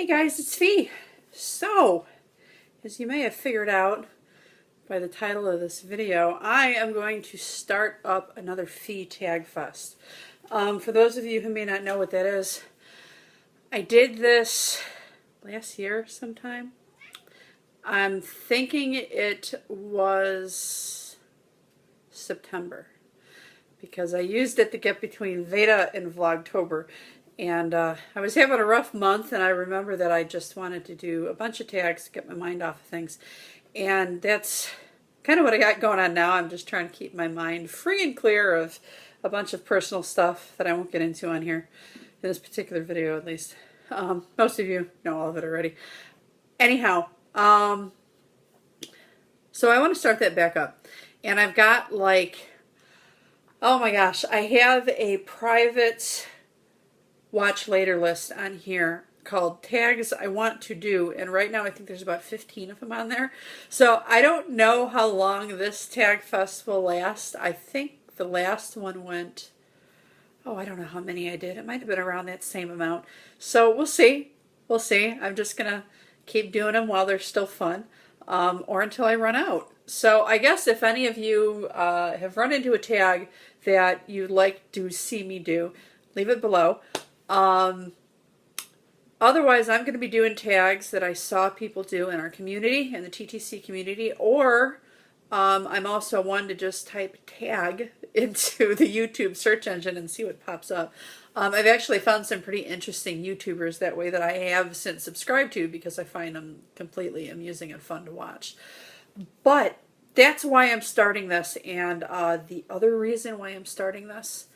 Hey guys, it's Fee. So, as you may have figured out by the title of this video, I am going to start up another Fee Tag Fest. For those of you who may not know what that is, I did this last year sometime. I'm thinking it was September, because I used it to get between Veda and Vlogtober. And I was having a rough month, and I remember that I just wanted to do a bunch of tags to get my mind off of things. And that's kind of what I got going on now. I'm just trying to keep my mind free and clear of a bunch of personal stuff that I won't get into on here, in this particular video at least. Most of you know all of it already. Anyhow, so I want to start that back up. And I've got like, oh my gosh, I have a private watch later list on here called tags I want to do, and right now I think there's about 15 of them on there. So I don't know how long this tag fest will last. I think the last one went, oh, I don't know how many I did. It might have been around that same amount. So we'll see. We'll see. I'm just gonna keep doing them while they're still fun, or until I run out. So I guess if any of you have run into a tag that you'd like to see me do, leave it below. Otherwise, I'm going to be doing tags that I saw people do in our community, in the TTC community, or I'm also one to just type tag into the YouTube search engine and see what pops up. I've actually found some pretty interesting YouTubers that way that I have since subscribed to, because I find them completely amusing and fun to watch. But that's why I'm starting this, and the other reason why I'm starting this,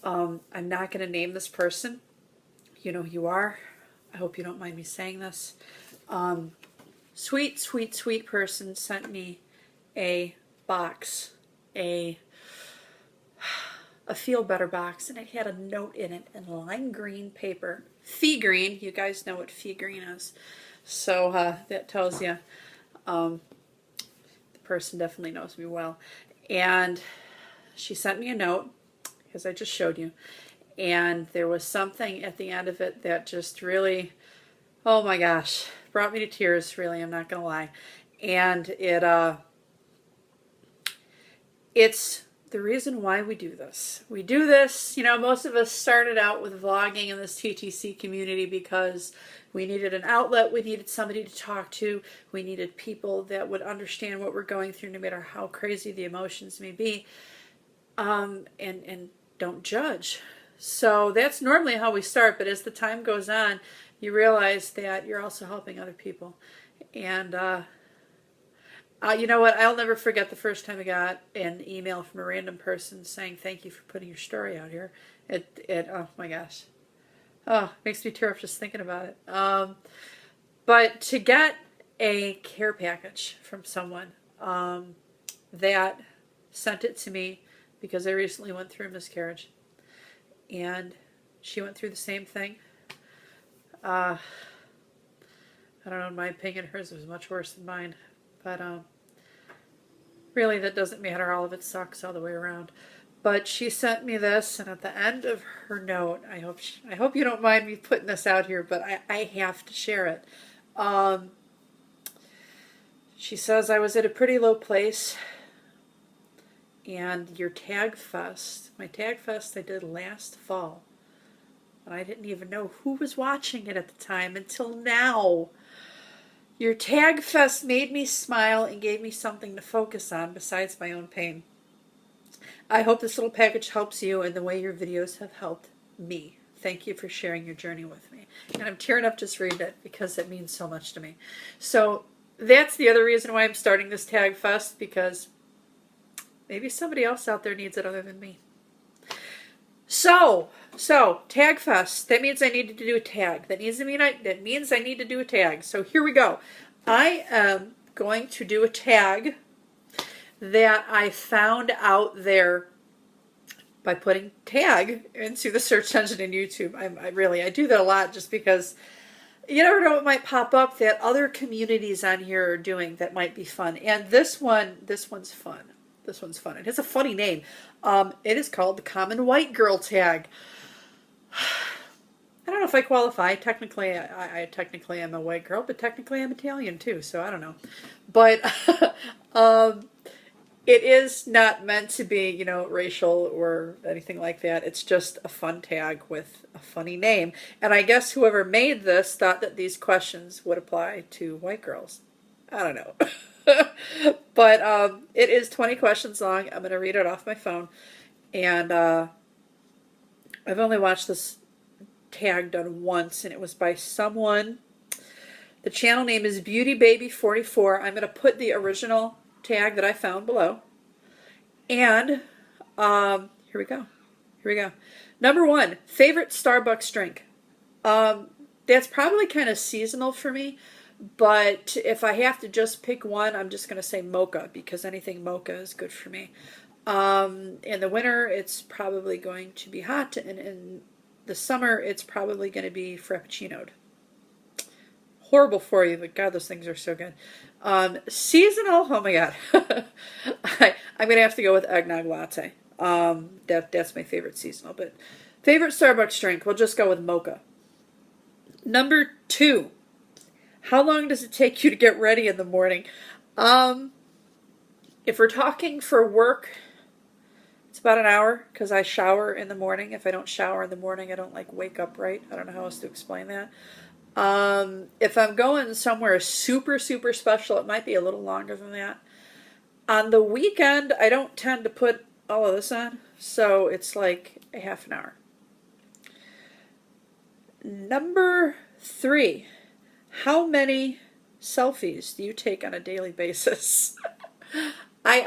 I'm not going to name this person. You know who you are. I hope you don't mind me saying this. Sweet, sweet, sweet person sent me a box, a Feel Better box, and it had a note in it in lime green paper. Fee green. You guys know what fee green is. So that tells you the person definitely knows me well. And she sent me a note, as I just showed you, and there was something at the end of it that just really, oh my gosh, brought me to tears, really, I'm not gonna lie. And it's the reason why we do this. We do this, you know, most of us started out with vlogging in this TTC community because we needed an outlet, we needed somebody to talk to, we needed people that would understand what we're going through no matter how crazy the emotions may be, and don't judge. So that's normally how we start, but as the time goes on, you realize that you're also helping other people. And you know what? I'll never forget the first time I got an email from a random person saying, "Thank you for putting your story out here." Oh my gosh. Oh, it makes me tear up just thinking about it. But to get a care package from someone that sent it to me because I recently went through a miscarriage, and she went through the same thing. I don't know, in my opinion, hers was much worse than mine. But really, that doesn't matter. All of it sucks all the way around. But she sent me this, and at the end of her note, I hope you don't mind me putting this out here, but I have to share it. She says, "I was at a pretty low place, and your tag fest, my tag fest I did last fall, and I didn't even know who was watching it at the time until now. Your tag fest made me smile and gave me something to focus on besides my own pain. I hope this little package helps you in the way your videos have helped me. Thank you for sharing your journey with me." And I'm tearing up just reading it because it means so much to me. So that's the other reason why I'm starting this tag fest, because maybe somebody else out there needs it other than me. So tag fest. That means I need to do a tag. That means I need to do a tag. So here we go. I am going to do a tag that I found out there by putting tag into the search engine in YouTube. I do that a lot just because you never know what might pop up that other communities on here are doing that might be fun. And this one's fun. This one's fun. It has a funny name. It is called the Common White Girl Tag. I don't know if I qualify. Technically, I technically am a white girl, but technically I'm Italian too, so I don't know. But um, it is not meant to be, racial or anything like that. It's just a fun tag with a funny name. And I guess whoever made this thought that these questions would apply to white girls. I don't know. But it is 20 questions long. I'm going to read it off my phone. And I've only watched this tag done once, and it was by someone. The channel name is Beauty Baby 44. I'm going to put the original tag that I found below. And here we go. Here we go. Number 1, favorite Starbucks drink. That's probably kind of seasonal for me, but if I have to just pick one, I'm just going to say mocha, because anything mocha is good for me. In the winter, it's probably going to be hot, and in the summer, it's probably going to be frappuccinoed. Horrible for you, but God, those things are so good. Seasonal, oh my God. I'm going to have to go with eggnog latte. That's my favorite seasonal, but favorite Starbucks drink, we'll just go with mocha. Number 2, how long does it take you to get ready in the morning? If we're talking for work, it's about an hour, because I shower in the morning. If I don't shower in the morning, I don't wake up right. I don't know how else to explain that. If I'm going somewhere super, super special, it might be a little longer than that. On the weekend, I don't tend to put all of this on, so it's like a half an hour. Number 3, how many selfies do you take on a daily basis? I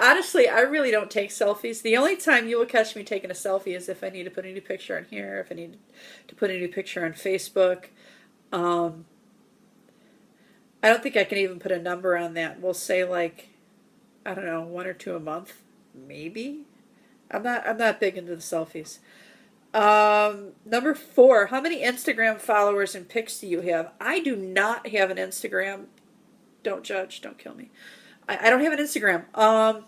really don't take selfies. The only time you will catch me taking a selfie is if I need to put a new picture on here, if I need to put a new picture on Facebook. I don't think I can even put a number on that. We'll say I don't know, 1 or 2 a month, maybe. I'm not big into the selfies. Number 4, how many Instagram followers and pics do you have? I do not have an Instagram. Don't judge, don't kill me. I don't have an Instagram. I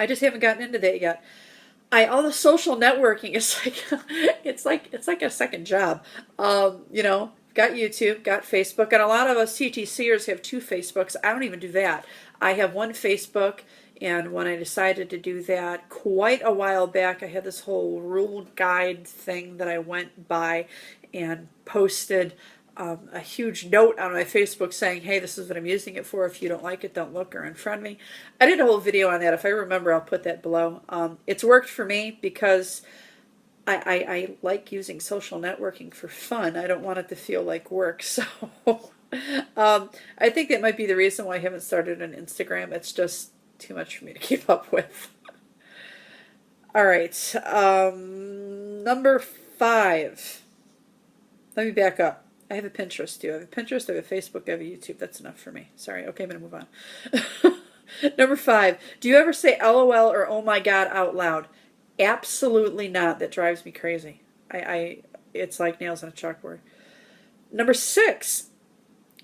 just haven't gotten into that yet. All the social networking is it's like a second job. Got YouTube, got Facebook, and a lot of us TTCers have 2 Facebooks. I don't even do that. I have 1 Facebook, and when I decided to do that quite a while back, I had this whole rule guide thing that I went by and posted a huge note on my Facebook saying, hey, this is what I'm using it for. If you don't like it, don't look or unfriend me. I did a whole video on that. If I remember, I'll put that below. It's worked for me because I like using social networking for fun. I don't want it to feel like work. So I think that might be the reason why I haven't started an Instagram. It's just too much for me to keep up with. All right. Number 5. Let me back up. I have a Pinterest too. I have a Pinterest, I have a Facebook, I have a YouTube. That's enough for me. Sorry. Okay, I'm going to move on. Number 5. Do you ever say LOL or oh my God out loud? Absolutely not. That drives me crazy. It's like nails on a chalkboard. Number 6.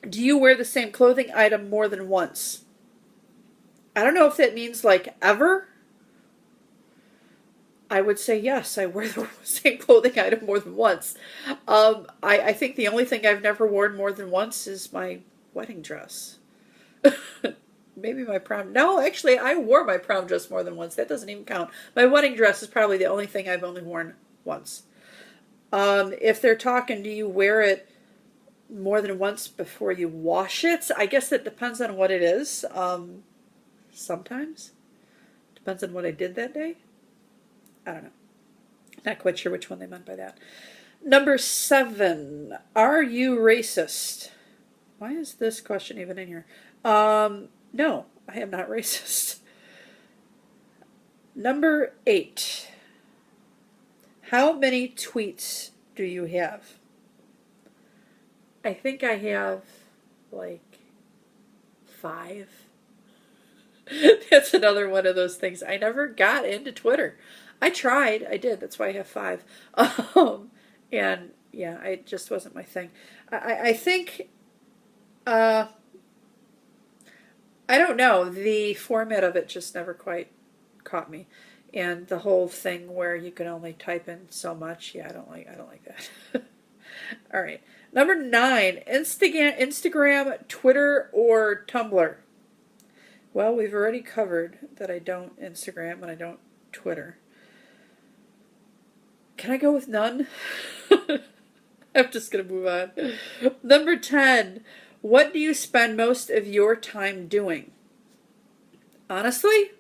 Do you wear the same clothing item more than once? I don't know if that means ever. I would say yes, I wear the same clothing item more than once. I think the only thing I've never worn more than once is my wedding dress. Maybe my prom. No, actually, I wore my prom dress more than once. That doesn't even count. My wedding dress is probably the only thing I've only worn once. If they're talking, do you wear it more than once before you wash it? I guess it depends on what it is. Sometimes. Depends on what I did that day. I don't know. Not quite sure which one they meant by that. Number 7. Are you racist? Why is this question even in here? No, I am not racist. Number 8. How many tweets do you have? I think I have 5. That's another one of those things. I never got into Twitter. I tried. I did. That's why I have 5. And yeah, it just wasn't my thing. I think, I don't know. The format of it just never quite caught me. And the whole thing where you can only type in so much. Yeah, I don't like that. All right. Number 9, Instagram, Twitter, or Tumblr. Well, we've already covered that I don't Instagram and I don't Twitter. Can I go with none? I'm just going to move on. Number 10, what do you spend most of your time doing? Honestly,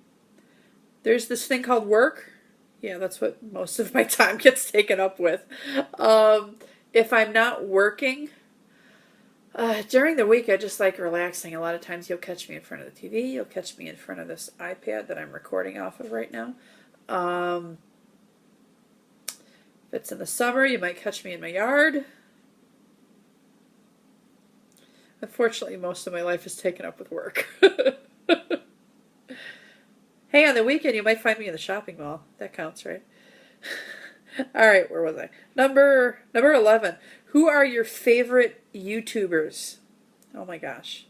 there's this thing called work. Yeah, that's what most of my time gets taken up with. If I'm not working, during the week I just like relaxing. A lot of times you'll catch me in front of the TV. You'll catch me in front of this iPad that I'm recording off of right now. If it's in the summer, you might catch me in my yard. Unfortunately, most of my life is taken up with work. Hey, on the weekend, you might find me in the shopping mall. That counts, right? All right, where was I? Number 11. Who are your favorite YouTubers? Oh my gosh.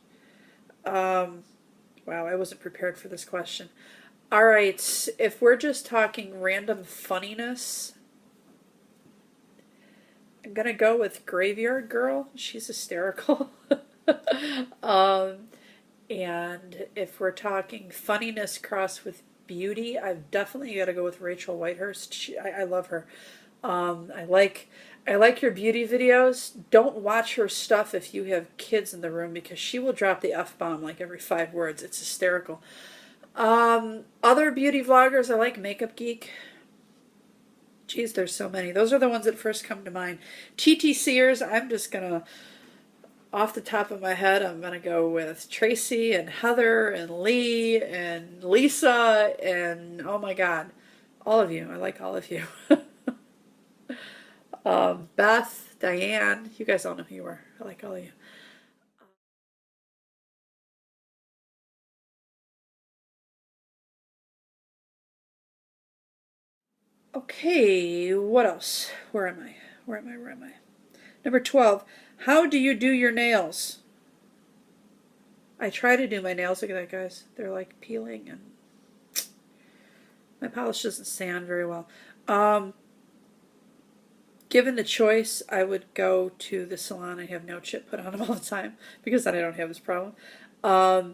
Wow, I wasn't prepared for this question. All right, if we're just talking random funniness, I'm going to go with Graveyard Girl. She's hysterical. And if we're talking funniness crossed with beauty, I've definitely got to go with Rachel Whitehurst. I love her. I like her beauty videos. Don't watch her stuff if you have kids in the room because she will drop the F-bomb like every 5 words. It's hysterical. Other beauty vloggers, I like Makeup Geek. Geez, there's so many. Those are the ones that first come to mind. TTCers, I'm just going to, off the top of my head, I'm going to go with Tracy and Heather and Lee and Lisa and, oh my God, all of you. I like all of you. Beth, Diane, you guys all know who you are. I like all of you. Okay, what else? Where am I? Number 12. How do you do your nails? I try to do my nails. Look at that, guys. They're like peeling and my polish doesn't sand very well. Given the choice, I would go to the salon and have no chip put on them all the time because then I don't have this problem. My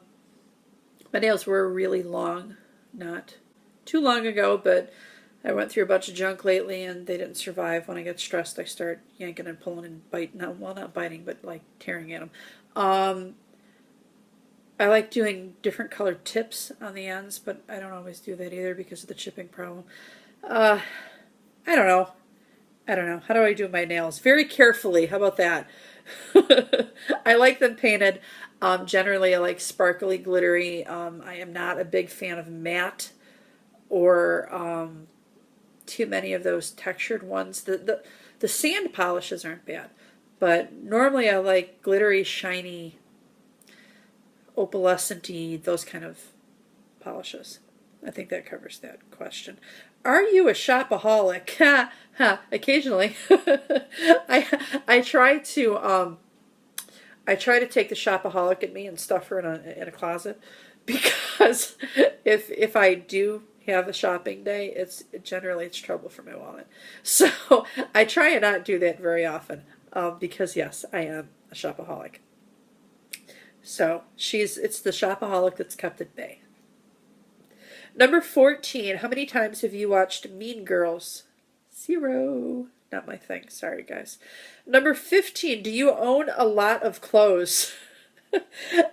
nails were really long, not too long ago, but I went through a bunch of junk lately and they didn't survive. When I get stressed, I start yanking and pulling and biting. Well, not biting, but like tearing at them. I like doing different colored tips on the ends, but I don't always do that either because of the chipping problem. I don't know. How do I do my nails? Very carefully. How about that? I like them painted. Generally, I like sparkly, glittery. I am not a big fan of matte or too mmany of those textured ones. The sand polishes aren't bad, but normally I like glittery, shiny, opalescent-y, those kind of polishes. I think that covers that question. Are you a shopaholic? Occasionally. I try to take the shopaholic in me and stuff her in a closet because if I do have a shopping day, it's trouble for my wallet. So I try and not do that very often because yes, I am a shopaholic. So it's the shopaholic that's kept at bay. Number 14, how many times have you watched Mean Girls? 0. Not my thing. Sorry, guys. Number 15, do you own a lot of clothes?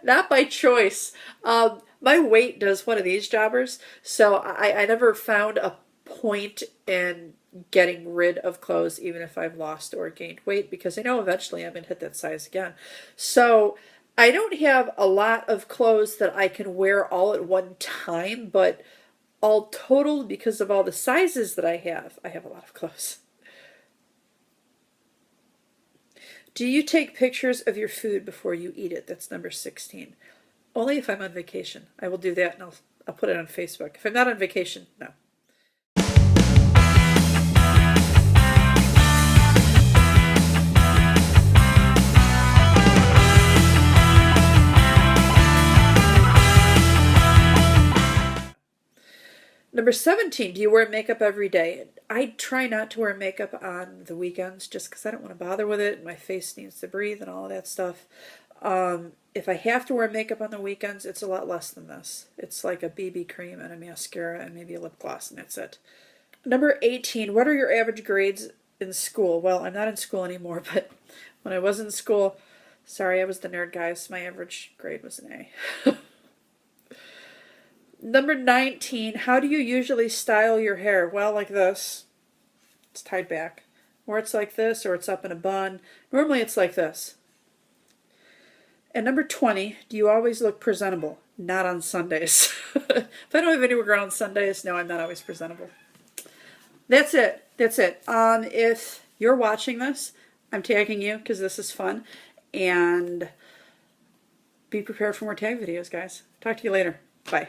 Not by choice. My weight does one of these jobbers, so I never found a point in getting rid of clothes, even if I've lost or gained weight, because I know eventually I'm going to hit that size again. So I don't have a lot of clothes that I can wear all at one time, but all total, because of all the sizes that I have a lot of clothes. Do you take pictures of your food before you eat it? That's number 16. Only if I'm on vacation. I will do that and I'll put it on Facebook. If I'm not on vacation, no. Number 17, do you wear makeup every day? I try not to wear makeup on the weekends just because I don't want to bother with it. My face needs to breathe and all of that stuff. If I have to wear makeup on the weekends, it's a lot less than this. It's like a BB cream and a mascara and maybe a lip gloss, and that's it. Number 18, what are your average grades in school? Well, I'm not in school anymore, but when I was in school, sorry, I was the nerd, guys. My average grade was an A. Number 19, how do you usually style your hair? Well, like this. It's tied back. Or it's like this, or it's up in a bun. Normally it's like this. And number 20, do you always look presentable? Not on Sundays. If I don't have anywhere to go on Sundays, no, I'm not always presentable. That's it. That's it. If you're watching this, I'm tagging you because this is fun. And be prepared for more tag videos, guys. Talk to you later. Bye.